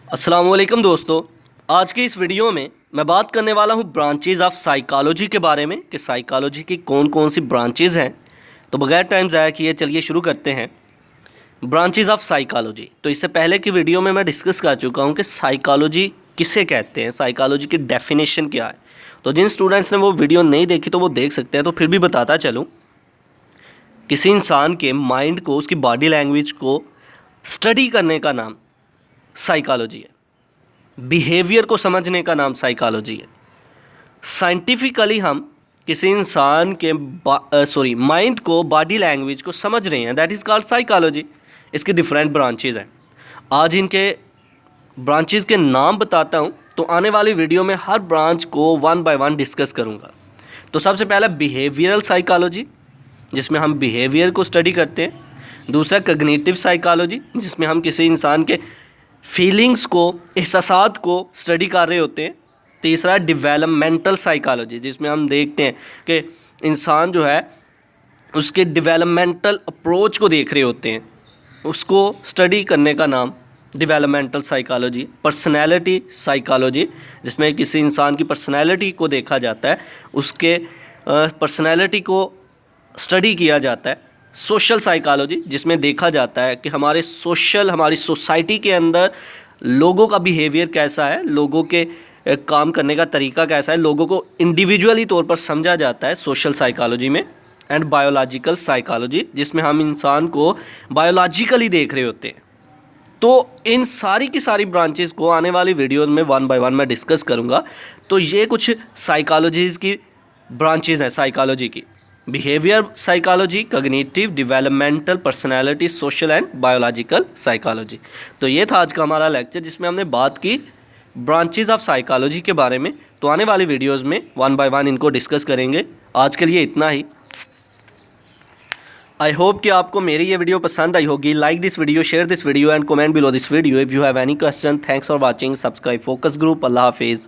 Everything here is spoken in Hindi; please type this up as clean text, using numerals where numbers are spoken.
अस्सलाम वालेकुम दोस्तों। आज की इस वीडियो में मैं बात करने वाला हूँ ब्रांचेज़ ऑफ साइकोलॉजी के बारे में कि साइकोलॉजी की कौन कौन सी ब्रांचेज़ हैं। तो बगैर टाइम ज़ाया किए चलिए शुरू करते हैं। ब्रांचेज़ ऑफ साइकोलॉजी, तो इससे पहले की वीडियो में मैं डिस्कस कर चुका हूँ कि साइकोलॉजी किसे कहते हैं, साइकोलॉजी की डेफिनेशन क्या है। तो जिन स्टूडेंट्स ने वो वीडियो नहीं देखी तो वो देख सकते हैं। तो फिर भी बताता चलूँ, किसी इंसान के माइंड को, उसकी बॉडी लैंग्वेज को स्टडी करने का नाम साइकोलॉजी है। बिहेवियर को समझने का नाम साइकोलॉजी है। साइंटिफिकली हम किसी इंसान के माइंड को, बॉडी लैंग्वेज को समझ रहे हैं, दैट इज़ कॉल्ड साइकोलॉजी। इसके डिफरेंट ब्रांचेज़ हैं। आज इनके ब्रांचेज़ के नाम बताता हूँ, तो आने वाली वीडियो में हर ब्रांच को वन बाय वन डिस्कस करूँगा। तो सबसे पहला बिहेवियरल साइकोलॉजी, जिसमें हम बिहेवियर को स्टडी करते हैं। दूसरा कग्निटिव साइकोलॉजी, जिसमें हम किसी इंसान के फीलिंग्स को, एहसासात को स्टडी कर रहे होते हैं। तीसरा डेवलपमेंटल साइकोलॉजी, जिसमें हम देखते हैं कि इंसान जो है उसके डेवलपमेंटल अप्रोच को देख रहे होते हैं, उसको स्टडी करने का नाम डेवलपमेंटल साइकोलॉजी। पर्सनैलिटी साइकोलॉजी, जिसमें किसी इंसान की पर्सनैलिटी को देखा जाता है, उसके पर्सनैलिटी को स्टडी किया जाता है। सोशल साइकोलॉजी, जिसमें देखा जाता है कि हमारी सोसाइटी के अंदर लोगों का बिहेवियर कैसा है, लोगों के काम करने का तरीका कैसा है, लोगों को इंडिविजुअली तौर पर समझा जाता है सोशल साइकोलॉजी में। एंड बायोलॉजिकल साइकोलॉजी, जिसमें हम इंसान को बायोलॉजिकली देख रहे होते हैं। तो इन सारी की सारी ब्रांचेस को आने वाली वीडियोज़ में वन बाय वन मैं डिस्कस करूँगा। तो ये कुछ साइकोलॉजीज़ की ब्रांचेज़ हैं साइकोलॉजी की: behaviour psychology, cognitive, developmental, personality, social and biological psychology. तो ये था आज का हमारा लेक्चर, जिसमें हमने बात की ब्रांचेज़ ऑफ साइकोलॉजी के बारे में। तो आने वाली वीडियोज़ में वन बाय वन इनको डिस्कस करेंगे। आज के लिए इतना ही। आई होप कि आपको मेरी ये वीडियो पसंद आई होगी। Like this video, share this video and comment below this video if you have any question. Thanks for watching. Subscribe focus group. Allah हाफिज़।